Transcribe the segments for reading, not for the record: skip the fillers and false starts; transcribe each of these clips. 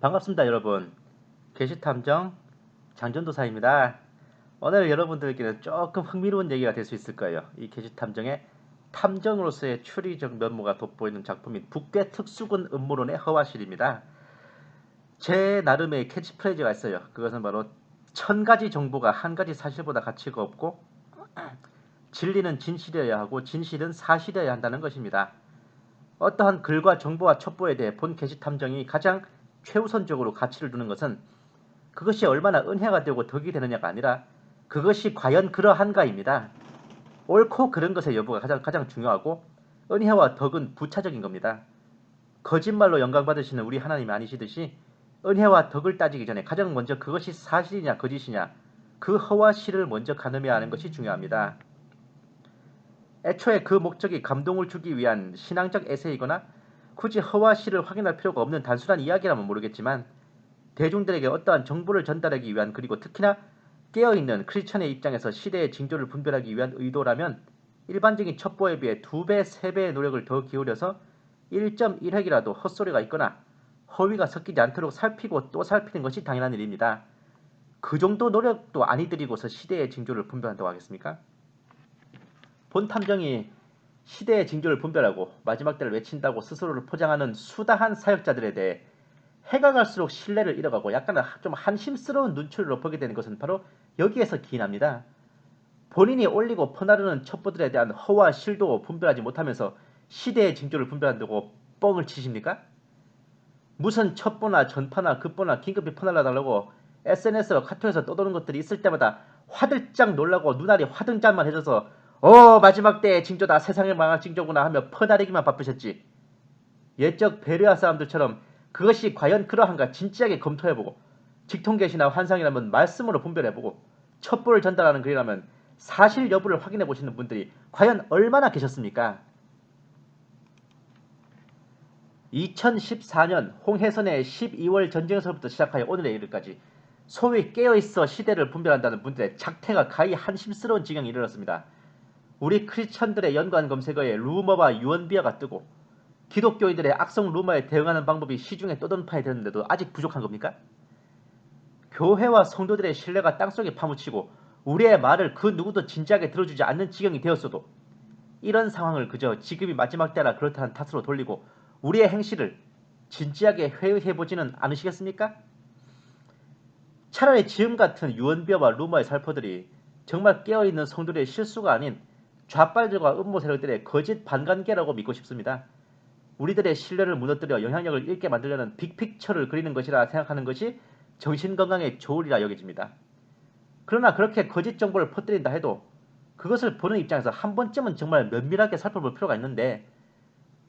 반갑습니다, 여러분. 게시탐정 장전도사입니다. 오늘 여러분들께는 조금 흥미로운 얘기가 될 수 있을 거예요. 이 게시탐정의 탐정으로서의 추리적 면모가 돋보이는 작품인 북괴 특수군 음모론의 허와실입니다. 제 나름의 캐치프레이즈가 있어요. 그것은 바로 1000가지 정보가 한 가지 사실보다 가치가 없고 진리는 진실이어야 하고 진실은 사실이어야 한다는 것입니다. 어떠한 글과 정보와 첩보에 대해 본 게시탐정이 가장 최우선적으로 가치를 두는 것은 그것이 얼마나 은혜가 되고 덕이 되느냐가 아니라 그것이 과연 그러한가입니다. 옳고 그른 것의 여부가 가장 중요하고 은혜와 덕은 부차적인 겁니다. 거짓말로 영광받으시는 우리 하나님이 아니시듯이 은혜와 덕을 따지기 전에 가장 먼저 그것이 사실이냐 거짓이냐 그 허와 실을 먼저 가늠해야 하는 것이 중요합니다. 애초에 그 목적이 감동을 주기 위한 신앙적 에세이거나 굳이 허와 실을 확인할 필요가 없는 단순한 이야기라면 모르겠지만 대중들에게 어떠한 정보를 전달하기 위한 그리고 특히나 깨어있는 크리스천의 입장에서 시대의 징조를 분별하기 위한 의도라면 일반적인 첩보에 비해 2배, 3배의 노력을 더 기울여서 1.1획이라도 헛소리가 있거나 허위가 섞이지 않도록 살피고 또 살피는 것이 당연한 일입니다. 그 정도 노력도 아니 들이고서 시대의 징조를 분별한다고 하겠습니까? 본 탐정이 시대의 징조를 분별하고 마지막 때를 외친다고 스스로를 포장하는 수다한 사역자들에 대해 해가 갈수록 신뢰를 잃어가고 약간 좀 한심스러운 눈초리로 보게 되는 것은 바로 여기에서 기인합니다. 본인이 올리고 퍼나르는 첩보들에 대한 허와 실도 분별하지 못하면서 시대의 징조를 분별한다고 뻥을 치십니까? 무슨 첩보나 전파나 급보나 긴급히 퍼날라달라고 SNS와 카톡에서 떠도는 것들이 있을 때마다 화들짝 놀라고 눈알이 화등잔만 해져서 마지막 때의 징조다 세상을 망할 징조구나 하며 퍼나르기만 바쁘셨지. 옛적 베르아 사람들처럼 그것이 과연 그러한가 진지하게 검토해보고 직통계시나 환상이라면 말씀으로 분별해보고 첩보를 전달하는 글이라면 사실 여부를 확인해보시는 분들이 과연 얼마나 계셨습니까? 2014년 홍해선의 12월 전쟁에서부터 시작하여 오늘에 이르까지 소위 깨어있어 시대를 분별한다는 분들의 작태가 가히 한심스러운 지경에 이르렀습니다. 우리 크리스천들의 연관 검색어에 루머와 유언비어가 뜨고 기독교인들의 악성 루머에 대응하는 방법이 시중에 떠돈파에 되는데도 아직 부족한 겁니까? 교회와 성도들의 신뢰가 땅속에 파묻히고 우리의 말을 그 누구도 진지하게 들어주지 않는 지경이 되었어도 이런 상황을 그저 지금이 마지막 때라 그렇다는 탓으로 돌리고 우리의 행실을 진지하게 회의해보지는 않으시겠습니까? 차라리 지금 같은 유언비어와 루머의 살포들이 정말 깨어있는 성도들의 실수가 아닌 좌빨들과 음모 세력들의 거짓 반관계라고 믿고 싶습니다. 우리들의 신뢰를 무너뜨려 영향력을 잃게 만들려는 빅픽처를 그리는 것이라 생각하는 것이 정신건강에 좋으리라 여겨집니다. 그러나 그렇게 거짓 정보를 퍼뜨린다 해도 그것을 보는 입장에서 한 번쯤은 정말 면밀하게 살펴볼 필요가 있는데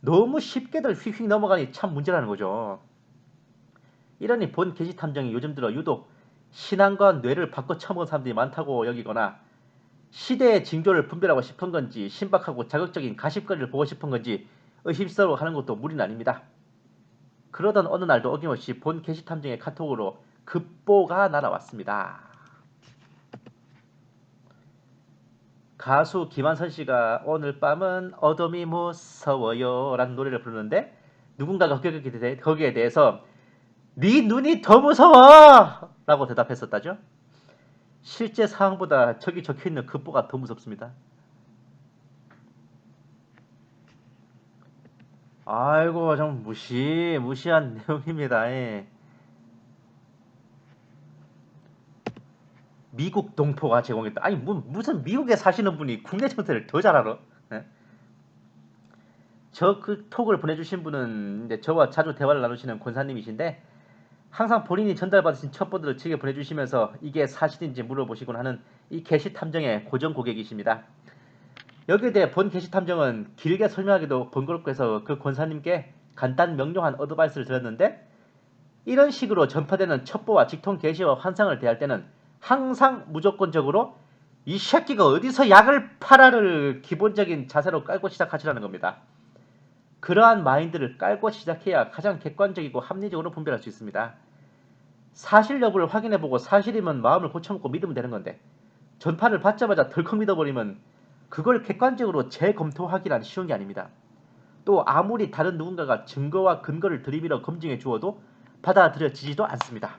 너무 쉽게들 휙휙 넘어가니 참 문제라는 거죠. 이러니 본 게시탐정이 요즘 들어 유독 신앙과 뇌를 바꿔 처먹은 사람들이 많다고 여기거나 시대의 징조를 분별하고 싶은 건지 신박하고 자극적인 가십거리를 보고 싶은 건지 의심스러워 하는 것도 무리는 아닙니다. 그러던 어느 날도 어김없이 본 게시탐정의 카톡으로 급보가 날아왔습니다. 가수 김한선 씨가 오늘 밤은 어둠이 무서워요 라는 노래를 부르는데 누군가가 거기에 대해서 네 눈이 더 무서워 라고 대답했었다죠. 실제 상황보다 저기 적혀있는 급보가 더 무섭습니다. 아이고 좀 무시한 내용입니다. 예. 미국 동포가 제공했다. 아니 무슨 미국에 사시는 분이 국내 정세를 더 잘 알아? 예? 저 그 톡을 보내주신 분은 이제 저와 자주 대화를 나누시는 권사님이신데 항상 본인이 전달받으신 첩보들을 제게 보내주시면서 이게 사실인지 물어보시곤 하는 이 게시 탐정의 고정 고객이십니다. 여기에 대해 본 게시 탐정은 길게 설명하기도 번거롭고 해서 그 권사님께 간단 명료한 어드바이스를 드렸는데 이런 식으로 전파되는 첩보와 직통 게시와 환상을 대할 때는 항상 무조건적으로 이 새끼가 어디서 약을 팔아를 기본적인 자세로 깔고 시작하시라는 겁니다. 그러한 마인드를 깔고 시작해야 가장 객관적이고 합리적으로 분별할 수 있습니다. 사실 여부를 확인해보고 사실이면 마음을 고쳐먹고 믿으면 되는 건데 전파를 받자마자 덜컥 믿어버리면 그걸 객관적으로 재검토하기란 쉬운 게 아닙니다. 또 아무리 다른 누군가가 증거와 근거를 들이밀어 검증해 주어도 받아들여지지도 않습니다.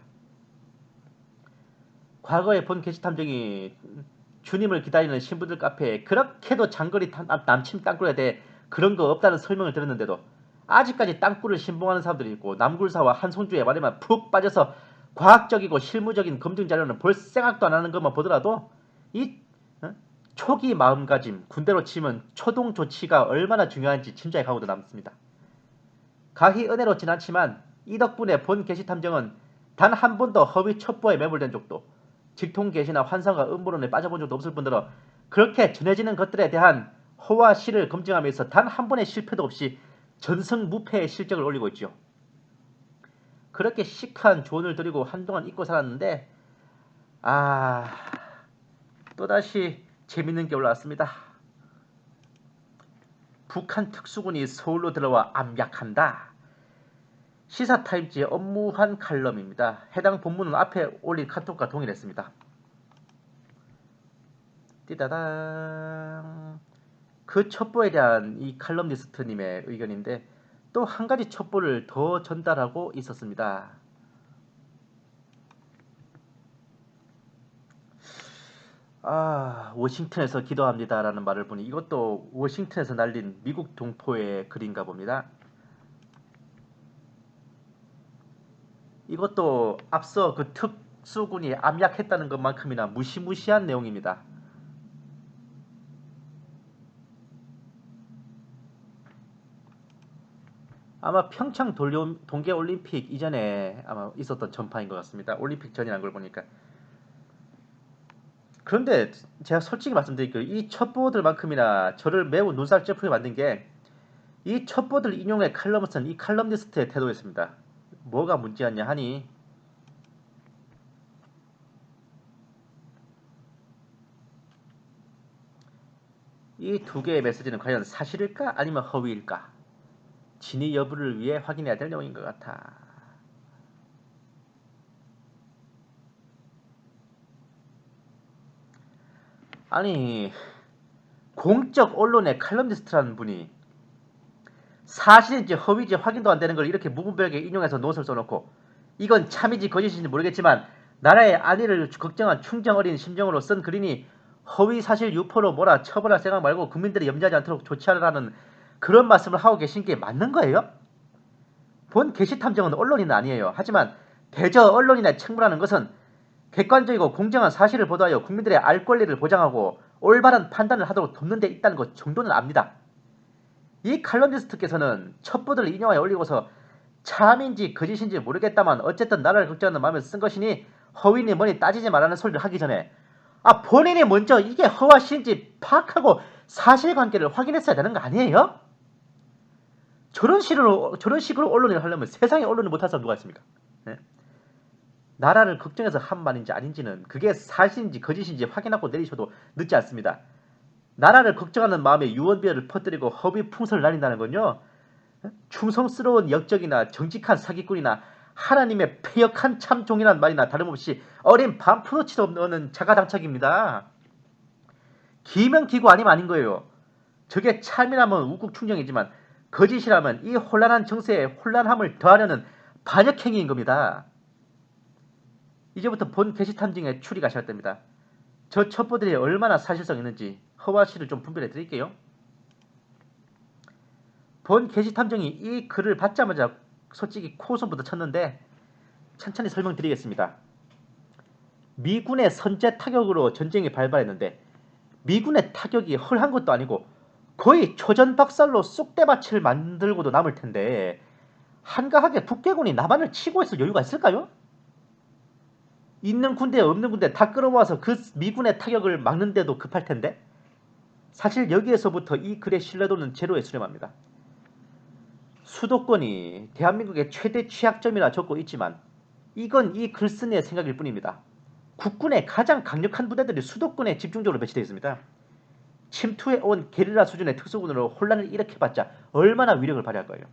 과거에 본 게시탐정이 주님을 기다리는 신부들 카페에 그렇게도 장거리 남침 땅굴에 대해 그런 거 없다는 설명을 들었는데도 아직까지 땅굴을 신봉하는 사람들이 있고 남굴사와 한송주의 말에만 푹 빠져서 과학적이고 실무적인 검증 자료는 볼 생각도 안 하는 것만 보더라도 이 초기 마음가짐, 군대로 치면 초동 조치가 얼마나 중요한지 짐작이 가고도 남습니다. 가히 은혜롭진 않지만 이 덕분에 본 게시탐정은 단 한 번도 허위 첩보에 매몰된 적도 직통 계시나 환상과 음모론에 빠져본 적도 없을 뿐더러 그렇게 전해지는 것들에 대한 허와 실을 검증하면서 단 한 번의 실패도 없이 전승무패의 실적을 올리고 있죠. 그렇게 시크한 조언을 드리고 한동안 잊고 살았는데 또다시 재밌는 게 올라왔습니다. 북한 특수군이 서울로 들어와 압력한다. 시사타임즈의 업무한 칼럼입니다. 해당 본문은 앞에 올린 카톡과 동일했습니다. 띠다당. 그 첩보에 대한 이 칼럼니스트님의 의견인데 또 한 가지 첩보를 더 전달하고 있었습니다. 워싱턴에서 기도합니다라는 말을 보니 이것도 워싱턴에서 날린 미국 동포의 글인가 봅니다. 이것도 앞서 그 특수군이 압력했다는 것만큼이나 무시무시한 내용입니다. 아마 평창 동계올림픽 이전에 아마 있었던 전파인 것 같습니다. 올림픽 전이라는 걸 보니까. 그런데 제가 솔직히 말씀드릴게요. 이 첩보들만큼이나 저를 매우 눈살 찌푸리게 만든 게 이 첩보들 인용의 칼럼을 쓴 이 칼럼니스트의 태도였습니다. 뭐가 문제였냐 하니 이 두 개의 메시지는 과연 사실일까 아니면 허위일까? 진위 여부를 위해 확인해야 될 내용인 것 같아. 아니 공적 언론의 칼럼니스트라는 분이 사실인지 허위인지 확인도 안 되는 걸 이렇게 무분별하게 인용해서 노트를 써놓고 이건 참인지 거짓인지 모르겠지만 나라의 안위를 걱정한 충정 어린 심정으로 쓴 글이니 허위 사실 유포로 뭐라 처벌할 생각 말고 국민들이 염려하지 않도록 조치하라는 그런 말씀을 하고 계신 게 맞는 거예요? 본 게시탐정은 언론인은 아니에요. 하지만 대저 언론인에 책무라는 것은 객관적이고 공정한 사실을 보도하여 국민들의 알 권리를 보장하고 올바른 판단을 하도록 돕는 데 있다는 것 정도는 압니다. 이 칼럼니스트께서는 첩보들을 인용하여 올리고서 참인지 거짓인지 모르겠다만 어쨌든 나라를 걱정하는 마음에서 쓴 것이니 허위니 뭐니 따지지 말라는 소리를 하기 전에 본인이 먼저 이게 허와 시인지 파악하고 사실관계를 확인했어야 되는 거 아니에요? 저런 식으로 언론을 하려면 세상에 언론을 못할 사람 누가 있습니까? 네? 나라를 걱정해서 한 말인지 아닌지는 그게 사실인지 거짓인지 확인하고 내리셔도 늦지 않습니다. 나라를 걱정하는 마음에 유언비어를 퍼뜨리고 허위 풍설을 날린다는 건요. 충성스러운 역적이나 정직한 사기꾼이나 하나님의 패역한 참종이란 말이나 다름없이 어린 반푼어치도 없는 자가당착입니다. 기명기구 아니면 아닌 거예요. 저게 참이라면 우국 충정이지만 거짓이라면 이 혼란한 정세에 혼란함을 더하려는 반역행위인 겁니다. 이제부터 본 게시탐정에 추리 가셔야 됩니다. 저 첩보들이 얼마나 사실성 있는지 허와시를 좀 분별해 드릴게요. 본 게시탐정이 이 글을 받자마자 솔직히 코웃음부터 쳤는데 천천히 설명드리겠습니다. 미군의 선제 타격으로 전쟁이 발발했는데 미군의 타격이 헐한 것도 아니고 거의 초전박살로 쑥대밭을 만들고도 남을 텐데 한가하게 북괴군이 남한을 치고 있을 여유가 있을까요? 있는 군대 없는 군대 다 끌어모아서 그 미군의 타격을 막는데도 급할 텐데 사실 여기에서부터 이 글의 신뢰도는 제로에 수렴합니다. 수도권이 대한민국의 최대 취약점이라 적고 있지만 이건 이 글쓴이의 생각일 뿐입니다. 국군의 가장 강력한 부대들이 수도권에 집중적으로 배치되어 있습니다. 침투해온 게릴라 수준의 특수군으로 혼란을 일으켜봤자 얼마나 위력을 발휘할 거예요.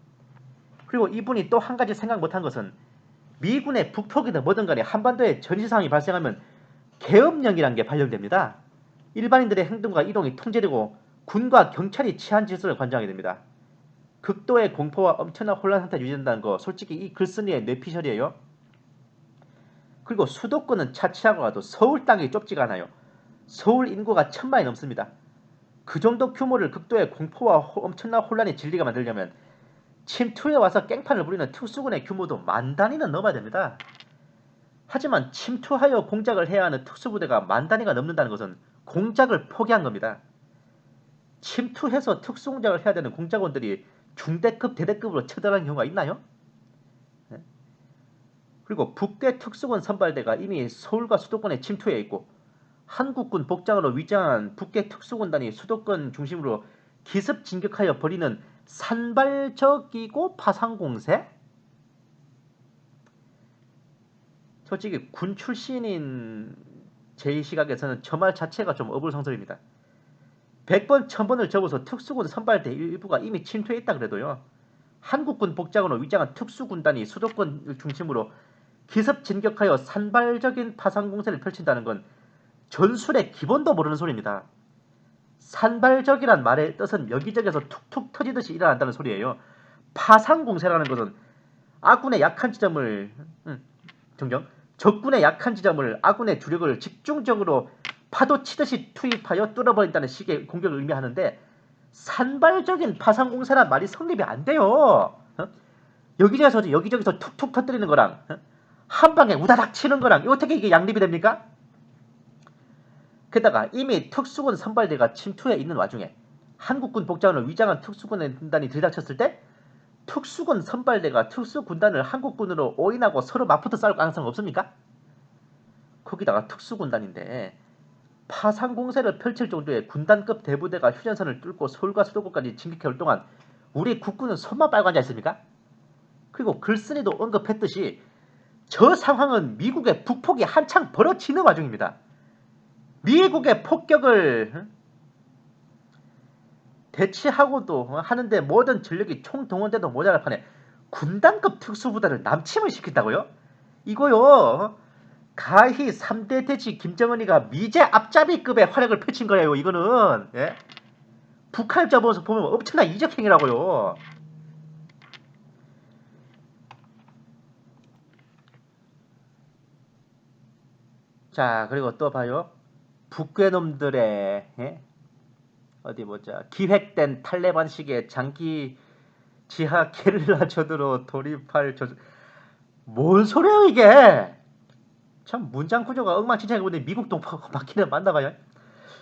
그리고 이분이 또 한 가지 생각 못한 것은 미군의 북폭이든 뭐든 간에 한반도에 전시상황이 발생하면 계엄령이라는 게 발령됩니다. 일반인들의 행동과 이동이 통제되고 군과 경찰이 치안 질서를 관장하게 됩니다. 극도의 공포와 엄청난 혼란 상태가 유지된다는 거 솔직히 이 글쓴이의 뇌피셜이에요. 그리고 수도권은 차치하고 가도 서울 땅이 좁지가 않아요. 서울 인구가 1000만이 넘습니다. 그 정도 규모를 극도의 공포와 엄청난 혼란의 진리가 만들려면 침투에 와서 깽판을 부리는 특수군의 규모도 만 단위는 넘어야 됩니다. 하지만 침투하여 공작을 해야 하는 특수부대가 만 단위가 넘는다는 것은 공작을 포기한 겁니다. 침투해서 특수공작을 해야 되는 공작원들이 중대급 대대급으로 처단하는 경우가 있나요? 그리고 북대 특수군 선발대가 이미 서울과 수도권에 침투해 있고 한국군 복장으로 위장한 북계 특수군단이 수도권 중심으로 기습 진격하여 벌이는 산발적이고 파상공세? 솔직히 군 출신인 제 시각에서는 저 말 자체가 좀 어불성설입니다. 100번 1000번을 접어서 특수군 선발대 일부가 이미 침투해 있다 그래도요. 한국군 복장으로 위장한 특수군단이 수도권 중심으로 기습 진격하여 산발적인 파상공세를 펼친다는 건 전술의 기본도 모르는 소리입니다. 산발적이란 말의 뜻은 여기저기서 툭툭 터지듯이 일어난다는 소리예요. 파상공세라는 것은 아군의 약한 지점을 정정 적군의 약한 지점을 아군의 주력을 집중적으로 파도 치듯이 투입하여 뚫어버린다는 식의 공격을 의미하는데 산발적인 파상공세란 말이 성립이 안 돼요. 여기저기서 툭툭 터뜨리는 거랑 한 방에 우다닥 치는 거랑 어떻게 이게 양립이 됩니까? 게다가 이미 특수군 선발대가 침투해 있는 와중에 한국군 복장으로 위장한 특수군단이 들이닥쳤을 때 특수군 선발대가 특수군단을 한국군으로 오인하고 서로 맞붙어 싸울 가능성 없습니까? 거기다가 특수군단인데 파상공세를 펼칠 정도의 군단급 대부대가 휴전선을 뚫고 서울과 수도권까지 진격해올 동안 우리 국군은 손만 빨고 앉아 있습니까? 그리고 글쓴이도 언급했듯이 저 상황은 미국의 북폭이 한창 벌어지는 와중입니다. 미국의 폭격을 대치하고도 하는데 모든 전력이 총동원돼도 모자랄 판에 군단급 특수부대를 남침을 시킨다고요? 이거요. 가히 3대 대지 김정은이가 미제 앞잡이급의 활약을 펼친 거예요. 이거는 예? 북한 접어서 보면 엄청난 이적행위라고요. 자 그리고 또 봐요. 북괴놈들의 예? 어디 보자. 기획된 탈레반식의 장기 지하 게릴라전으로 돌입할 뭔 소리예요 이게? 참 문장 구조가 엉망진창이고 미국 동포가 맞기는 맞나 봐요.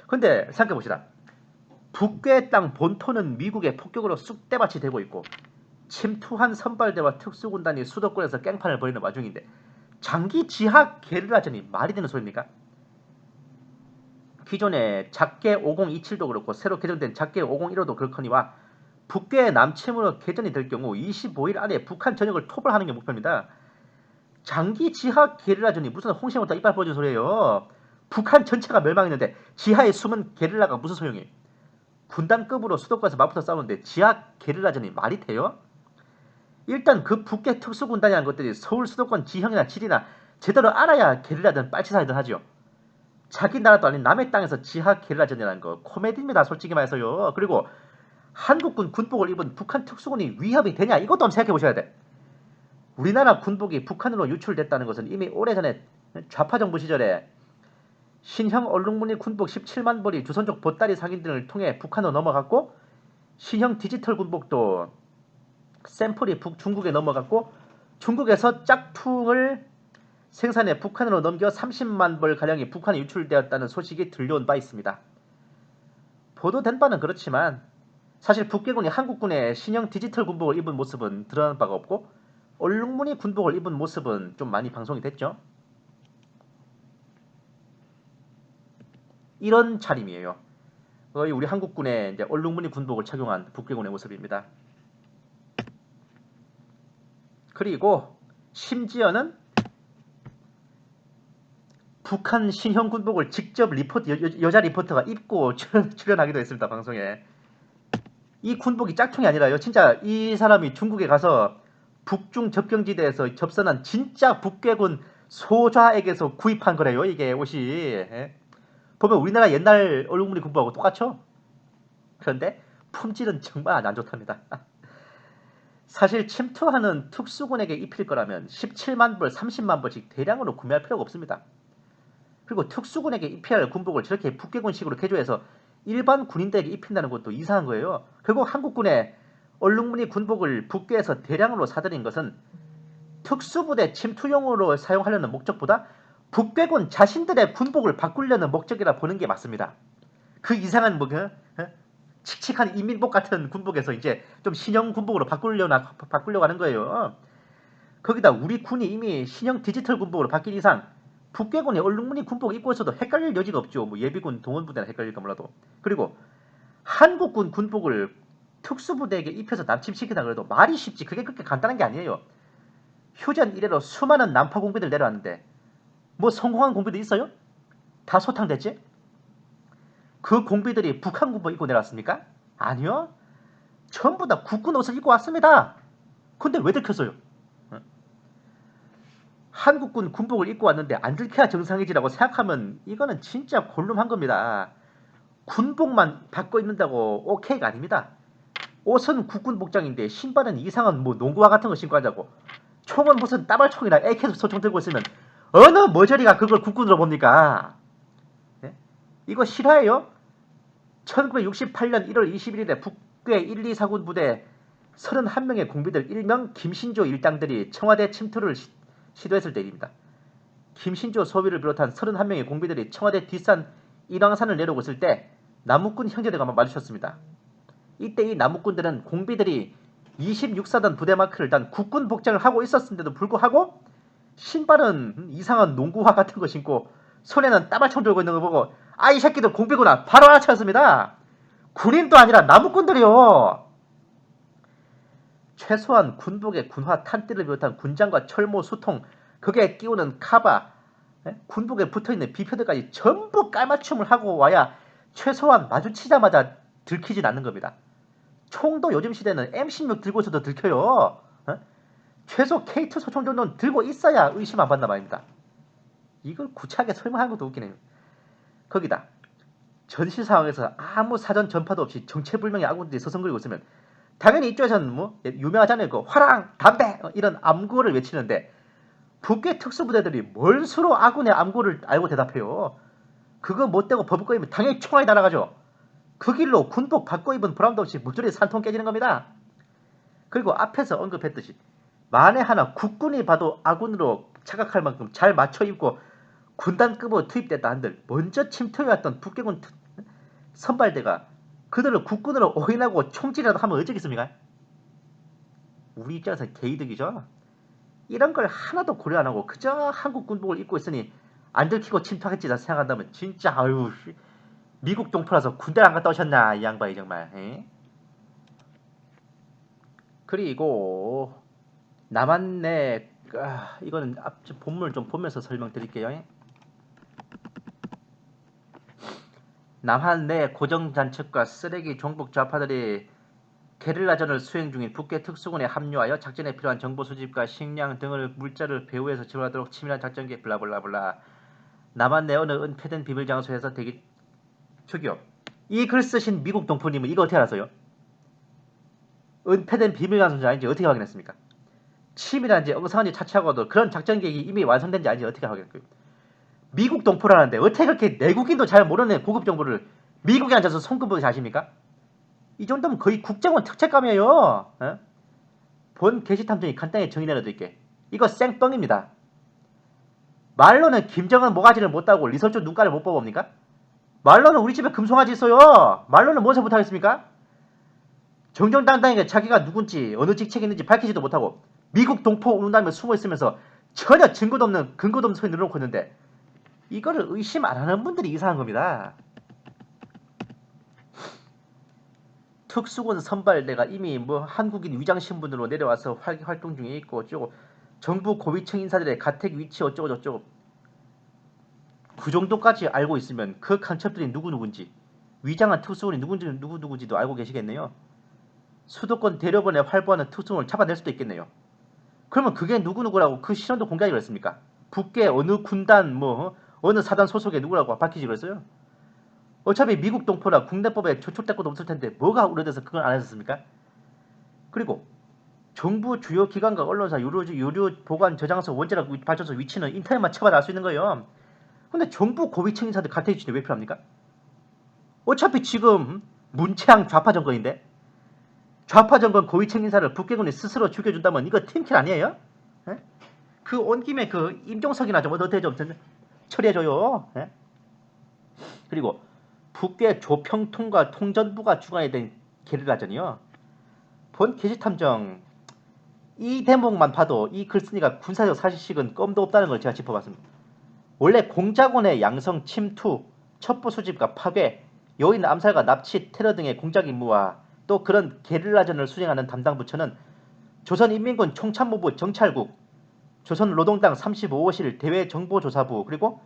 근데 생각해봅시다. 북괴 땅 본토는 미국의 폭격으로 쑥대밭이 되고 있고 침투한 선발대와 특수군단이 수도권에서 깽판을 벌이는 와중인데 장기 지하 게릴라전이 말이 되는 소리입니까? 기존의 작게 5027도 그렇고 새로 개정된 작게 5015도 그렇거니와 북괴의 남침으로 개전이 될 경우 25일 안에 북한 전역을 토벌하는 게 목표입니다. 장기 지하 게릴라전이 무슨 홍시부터 이빨 보여준 소리예요. 북한 전체가 멸망했는데 지하에 숨은 게릴라가 무슨 소용이? 군단급으로 수도권에서 맞붙어 싸우는데 지하 게릴라전이 말이 돼요? 일단 그 북괴 특수군단이라는 것들이 서울 수도권 지형이나 지리나 제대로 알아야 게릴라든 빨치살이든 하죠. 자기 나라도 아닌 남의 땅에서 지하 게릴라전이라는 거 코미디입니다. 솔직히 말해서요. 그리고 한국군 군복을 입은 북한 특수군이 위협이 되냐 이것도 한번 생각해 보셔야 돼. 우리나라 군복이 북한으로 유출됐다는 것은 이미 오래전에 좌파 정부 시절에 신형 얼룩무늬 군복 17만 벌이 조선족 보따리 상인들을 통해 북한으로 넘어갔고 신형 디지털 군복도 샘플이 중국에 넘어갔고 중국에서 짝퉁을 생산해 북한으로 넘겨 30만 벌 가량이 북한에 유출되었다는 소식이 들려온 바 있습니다. 보도된 바는 그렇지만 사실 북괴군이 한국군의 신형 디지털 군복을 입은 모습은 드러난 바가 없고 얼룩무늬 군복을 입은 모습은 좀 많이 방송이 됐죠. 이런 차림이에요. 거의 우리 한국군의 이제 얼룩무늬 군복을 착용한 북괴군의 모습입니다. 그리고 심지어는 북한 신형 군복을 직접 여자 리포터가 입고 출연하기도 했습니다. 방송에. 이 군복이 짝퉁이 아니라요. 진짜 이 사람이 중국에 가서 북중 접경지대에서 접선한 진짜 북괴군 소좌에게서 구입한 거래요. 이게 옷이. 예? 보면 우리나라 옛날 얼룩무늬 군복하고 똑같죠? 그런데 품질은 정말 안 좋답니다. 사실 침투하는 특수군에게 입힐 거라면 17만 불, 30만 불씩 대량으로 구매할 필요가 없습니다. 그리고 특수군에게 입혀야 할 군복을 저렇게 북괴군식으로 개조해서 일반 군인들에게 입힌다는 것도 이상한 거예요. 결국 한국군의 얼룩무늬 군복을 북괴해서 대량으로 사들인 것은 특수부대 침투용으로 사용하려는 목적보다 북괴군 자신들의 군복을 바꾸려는 목적이라 보는 게 맞습니다. 그 이상한 칙칙한 인민복 같은 군복에서 이제 좀 신형 군복으로 바꾸려고 하는 거예요. 거기다 우리 군이 이미 신형 디지털 군복으로 바뀐 이상 북괴군의 얼룩무늬 군복 입고 있어도 헷갈릴 여지가 없죠. 뭐 예비군 동원부대나 헷갈릴까 몰라도. 그리고 한국군 군복을 특수부대에게 입혀서 남침시키다 그래도 말이 쉽지 그게 그렇게 간단한 게 아니에요. 휴전 이래로 수많은 남파 공비들 내려왔는데 뭐 성공한 공비도 있어요? 다 소탕됐지? 그 공비들이 북한 군복 입고 내려왔습니까? 아니요. 전부 다 국군 옷을 입고 왔습니다. 근데 왜 들켰어요? 한국군 군복을 입고 왔는데 안 들켜야 정상이지라고 생각하면 이거는 진짜 골룸한 겁니다. 군복만 바꿔 입는다고 오케이가 아닙니다. 옷은 국군 복장인데 신발은 이상한 뭐 농구화 같은 거 신고 하자고. 총은 무슨 따발총이나 AK 소총 들고 있으면 어느 머저리가 그걸 국군으로 봅니까? 네? 이거 실화예요? 1968년 1월 21일에 북괴 1, 2, 4군 부대 31명의 공비들 일명 김신조 일당들이 청와대 침투를 시도했을 때 일입니다. 김신조 소위를 비롯한 31명의 공비들이 청와대 뒷산 일왕산을 내려오고 있을 때 남욱군 형제들과 마주쳤습니다. 이때 이 남욱군들은 공비들이 26사단 부대 마크를 단 국군 복장을 하고 있었는데도 불구하고 신발은 이상한 농구화 같은 거 신고 손에는 따발총 들고 있는 거 보고 아 이 새끼들 공비구나 바로 알아차렸습니다. 군인도 아니라 남욱군들이요. 최소한 군복에 군화 탄띠를 비롯한 군장과 철모 수통 그게 끼우는 카바 군복에 붙어있는 비표들까지 전부 깔맞춤을 하고 와야 최소한 마주치자마자 들키진 않는 겁니다. 총도 요즘 시대는 M16 들고 있어도 들켜요. 최소 K2 소총 정도는 들고 있어야 의심 안 받나 말입니다. 이걸 구차하게 설명하는 것도 웃기네요. 거기다 전시 상황에서 아무 사전 전파도 없이 정체불명의 아군들이 서성거리고 있으면 당연히 이쪽에서는 뭐 유명하잖아요. 그 화랑, 담배 이런 암구를 외치는데 북괴 특수부대들이 뭘 수로 아군의 암구를 알고 대답해요. 그거 못되고 버벅거리면 당연히 총알이 날아가죠. 그 길로 군복 바꿔 입은 보람도 없이 모조리 산통 깨지는 겁니다. 그리고 앞에서 언급했듯이 만에 하나 국군이 봐도 아군으로 착각할 만큼 잘 맞춰 입고 군단급으로 투입됐다 한들 먼저 침투해왔던 북괴군 선발대가 그들을 국군으로 오인하고 총질이라도 하면 어쩌겠습니까? 우리 입장에서 개이득이죠. 이런 걸 하나도 고려 안 하고 그저 한국 군복을 입고 있으니 안 들키고 침투하겠지라 생각한다면 진짜 아유 미국 동포라서 군대를 안 갔다 오셨나 이 양반이 정말. 에? 그리고 남한내 이거는 앞 본문을 좀 보면서 설명드릴게요. 남한 내 고정단측과 쓰레기 종북 좌파들이 게릴라전을 수행 중인 북괴 특수군에 합류하여 작전에 필요한 정보 수집과 식량 등을 물자를 배후에서 지원하도록 치밀한 작전계 블라블라블라. 남한 내 어느 은폐된 비밀 장소에서 대기 저기요. 이 글 쓰신 미국 동포님은 이거 어떻게 알았어요? 은폐된 비밀 장소인지 아닌지 어떻게 확인했습니까? 치밀한지 엉성한지 차치하고도 그런 작전 계획이 이미 완성된지 아닌지 어떻게 확인했고요? 미국 동포라는데 어떻게 그렇게 내국인도 잘 모르는 고급 정보를 미국에 앉아서 손금보듯이 아십니까? 이 정도면 거의 국정원 특채감이에요. 어? 본 게시탐정이 간단히 정의 내려드릴게. 이거 생뻥입니다. 말로는 김정은 모가지를 못 따고 리설주 눈가를 못 뽑아봅니까? 말로는 우리 집에 금송아지 있어요. 말로는 무엇을 못하겠습니까? 정정당당하게 자기가 누군지 어느 직책에 있는지 밝히지도 못하고 미국 동포 운운다며 숨어있으면서 전혀 증거도 없는 근거도 없는 소리 늘어놓고 있는데 이거를 의심 안 하는 분들이 이상한 겁니다. 특수군 선발대가 이미 뭐 한국인 위장신분으로 내려와서 활동 중에 있고 어쩌고 정부 고위층 인사들의 가택 위치 어쩌고 저쩌고 그 정도까지 알고 있으면 그 간첩들이 누구누군지 위장한 특수군이 누구누군지도 알고 계시겠네요. 수도권 대려본에 활보하는 특수군을 잡아낼 수도 있겠네요. 그러면 그게 누구누구라고 그 신원도 공개하기로 했습니까? 북계 어느 군단 뭐 어느 사단 소속의 누구라고 밝히지 그랬어요? 어차피 미국 동포라 국내법에 저촉될 것도 없을 텐데 뭐가 우려돼서 그걸 안 했었습니까? 그리고 정부 주요 기관과 언론사, 유료 보관 저장소, 원자력 발전소 위치는 인터넷만 쳐봐도 알 수 있는 거예요. 근데 정부 고위층 인사들 갈등 지진이 왜 필요합니까? 어차피 지금 문채양 좌파 정권인데 좌파 정권 고위층 인사를 북괴군이 스스로 죽여준다면 이거 팀킬 아니에요? 에? 그 온 김에 그 임종석이나 좀 어떻게 좀 처리해줘요. 에? 그리고 북괴 조평통과 통전부가 주관이 된 게릴라전이요. 본 게시탐정 이 대목만 봐도 이 글쓴이가 군사적 사실식은 껌도 없다는 걸 제가 짚어봤습니다. 원래 공작원의 양성, 침투, 첩보 수집과 파괴, 여인 암살과 납치, 테러 등의 공작 임무와 또 그런 게릴라전을 수행하는 담당 부처는 조선인민군 총참모부 정찰국, 조선노동당 35호실 대외정보조사부 그리고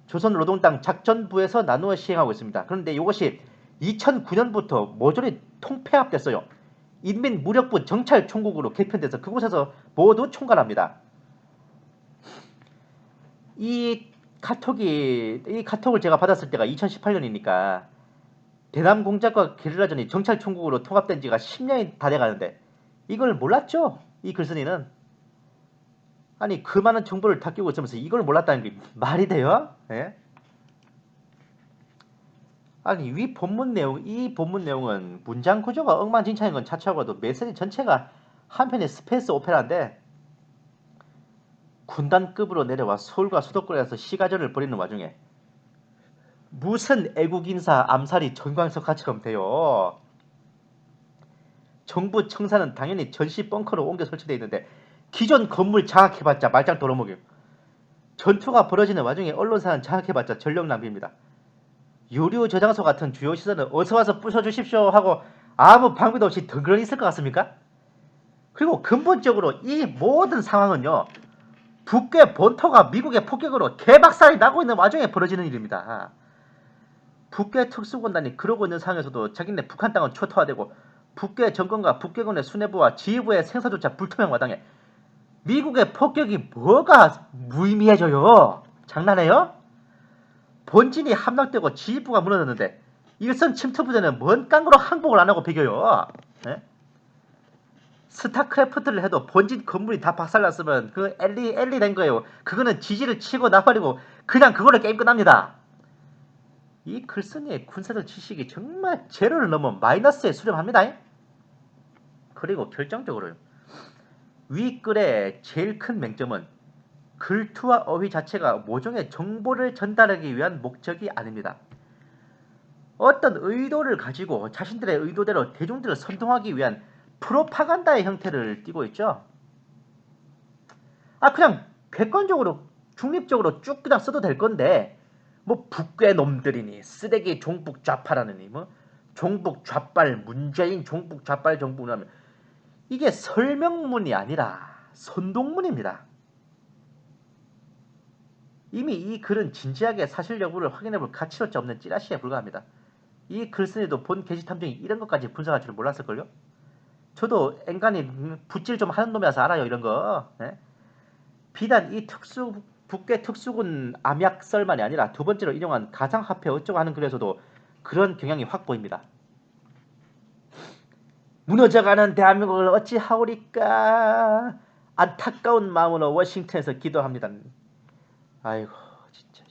조선노동당 작전부에서 나누어 시행하고 있습니다. 그런데 이것이 2009년부터 모조리 통폐합됐어요. 인민무력부 정찰총국으로 개편돼서 그곳에서 모두 총괄합니다. 이 카톡을 제가 받았을 때가 2018년이니까 대남공작과 게릴라전이 정찰총국으로 통합된 지가 10년이 다 돼가는데 이걸 몰랐죠? 이 글쓴이는. 아니 그 많은 정보를 다 끼고 있으면서 이걸 몰랐다는 게 말이 돼요? 예? 아니 이 본문 내용은 문장 구조가 엉망진창인 건 차치하고도 메시지 전체가 한편의 스페이스 오페라인데 군단급으로 내려와 서울과 수도권에서 시가전을 벌이는 와중에 무슨 애국인사 암살이 전광석화처럼 돼요. 정부 청사는 당연히 전시 벙커로 옮겨 설치되어 있는데 기존 건물 장악해봤자 말짱 돌아먹여요. 전투가 벌어지는 와중에 언론사는 장악해봤자 전력 낭비입니다. 유료 저장소 같은 주요 시설은 어서와서 부셔주십시오 하고 아무 방법도 없이 덩그러니 있을 것 같습니까? 그리고 근본적으로 이 모든 상황은요. 북괴 본토가 미국의 폭격으로 개박살이 나고 있는 와중에 벌어지는 일입니다. 북괴 특수군단이 그러고 있는 상황에서도 자기네 북한 땅은 초토화되고 북괴 정권과 북괴군의 수뇌부와 지휘부의 생사조차 불투명 마당에 미국의 폭격이 뭐가 무의미해져요? 장난해요? 본진이 함락되고 지휘부가 무너졌는데 일선 침투부대는 뭔 깡으로 항복을 안 하고 비겨요? 네? 스타크래프트를 해도 본진 건물이 다 박살났으면 그 엘리 된 거예요. 그거는 지지를 치고 나버리고 그냥 그걸로 게임 끝납니다. 이 글쓴이의 군사적 지식이 정말 제로를 넘어 마이너스에 수렴합니다. 그리고 결정적으로요. 위 글의 제일 큰 맹점은 글투와 어휘 자체가 모종의 정보를 전달하기 위한 목적이 아닙니다. 어떤 의도를 가지고 자신들의 의도대로 대중들을 선동하기 위한 프로파간다의 형태를 띠고 있죠. 그냥 객관적으로 중립적으로 쭉 그냥 써도 될 건데 뭐 북괴 놈들이니 쓰레기 종북 좌파라느니 뭐 종북 좌빨 문재인 종북 좌빨 정부라면 이게 설명문이 아니라 선동문입니다. 이미 이 글은 진지하게 사실 여부를 확인해볼 가치로차 없는 찌라시에 불과합니다. 이 글쓴이도 본 게시탐정이 이런 것까지 분석할 줄은 몰랐을걸요? 저도 앵간히 붓질 좀 하는 놈이라서 알아요 이런 거. 네? 비단 이 북괴 특수군 암약설만이 아니라 두 번째로 인용한 가상화폐 어쩌고 하는 글에서도 그런 경향이 확 보입니다. 무너져가는 대한민국을 어찌하오리까 안타까운 마음으로 워싱턴에서 기도합니다. 아이고 진짜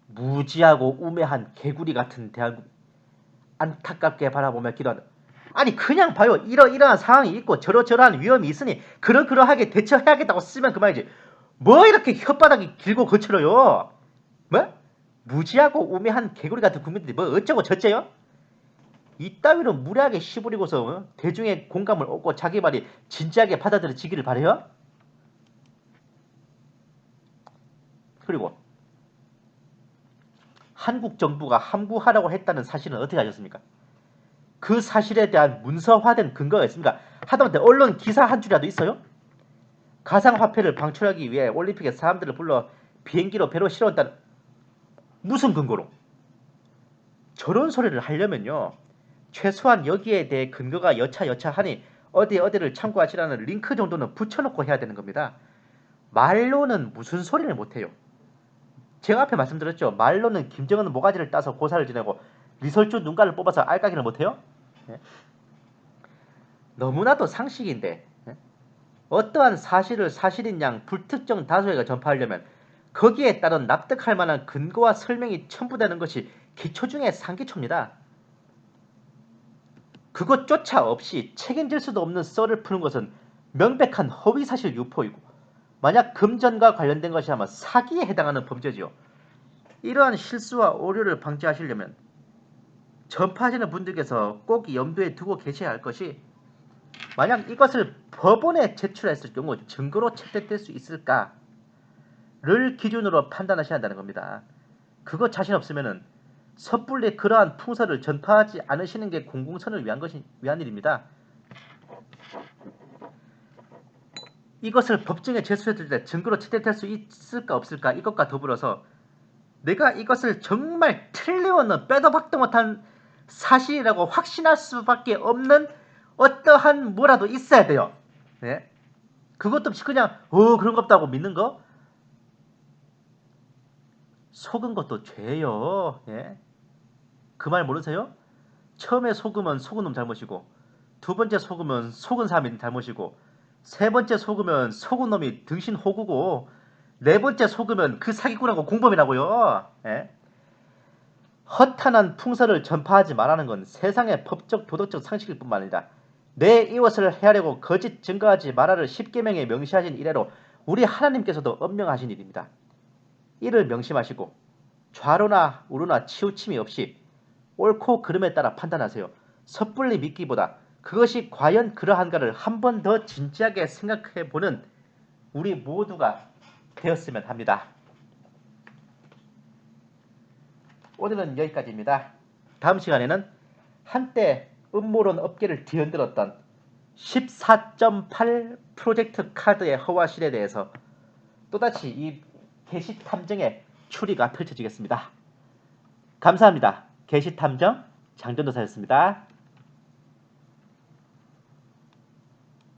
무지하고 우매한 개구리 같은 대한민국 안타깝게 바라보며 기도한다. 아니 그냥 봐요. 이러한 상황이 있고 저러저러한 위험이 있으니 그러하게 대처해야겠다고 쓰면 그만이지. 뭐 이렇게 혓바닥이 길고 거칠어요. 뭐? 무지하고 우매한 개구리 같은 국민들이 뭐 어쩌고 저쩌요? 이따위로 무례하게 시부리고서 대중의 공감을 얻고 자기 말이 진지하게 받아들여지기를 바래요? 그리고 한국 정부가 함구하라고 했다는 사실은 어떻게 하셨습니까? 그 사실에 대한 문서화된 근거가 있습니까? 하다못해 언론 기사 한 줄이라도 있어요? 가상화폐를 방출하기 위해 올림픽에 사람들을 불러 비행기로 배로 실어온다는 무슨 근거로? 저런 소리를 하려면요. 최소한 여기에 대해 근거가 여차하니 어디를 참고하시라는 링크 정도는 붙여놓고 해야 되는 겁니다. 말로는 무슨 소리를 못해요. 제가 앞에 말씀드렸죠. 말로는 김정은 모가지를 따서 고사를 지내고 리설주 눈가를 뽑아서 알까기를 못해요. 네. 너무나도 상식인데 어떠한 사실을 사실인 양 불특정 다수에게 전파하려면 거기에 따른 납득할 만한 근거와 설명이 첨부되는 것이 기초 중의 상기초입니다. 그것조차 없이 책임질 수도 없는 썰을 푸는 것은 명백한 허위사실 유포이고 만약 금전과 관련된 것이라면 사기에 해당하는 범죄지요. 이러한 실수와 오류를 방지하시려면 전파하시는 분들께서 꼭 염두에 두고 계셔야 할 것이 만약 이것을 법원에 제출했을 경우 증거로 채택될 수 있을까를 기준으로 판단하셔야 한다는 겁니다. 그거 자신 없으면은 섣불리 그러한 풍설을 전파하지 않으시는 게 공공선을 위한 일입니다. 이것을 법정에 제출했을 때 증거로 채택될 수 있을까 없을까 이것과 더불어서 내가 이것을 정말 틀림없는 빼도 박도 못한 사실이라고 확신할 수밖에 없는 어떠한 뭐라도 있어야 돼요. 네? 그것도 없이 그냥 그런 거 없다고 믿는 거 속은 것도 죄예요. 예? 그 말 모르세요? 처음에 속으면 속은 놈 잘못이고 두 번째 속으면 속은 사람이 잘못이고 세 번째 속으면 속은 놈이 등신 호구고 네 번째 속으면 그 사기꾼하고 공범이라고요. 예? 허탄한 풍설을 전파하지 말라는 건 세상의 법적 도덕적 상식일 뿐만 아니라 내 이웃을 해하려고 거짓 증거하지 말아를 십계명에 명시하신 이래로 우리 하나님께서도 엄명하신 일입니다. 이를 명심하시고 좌로나 우로나 치우침이 없이 옳고 그름에 따라 판단하세요. 섣불리 믿기보다 그것이 과연 그러한가를 한 번 더 진지하게 생각해보는 우리 모두가 되었으면 합니다. 오늘은 여기까지입니다. 다음 시간에는 한때 음모론 업계를 뒤흔들었던 14.8 프로젝트 카드의 허와실에 대해서 또다시 이 게시탐정의 추리가 펼쳐지겠습니다. 감사합니다. 게시탐정 장전도사였습니다.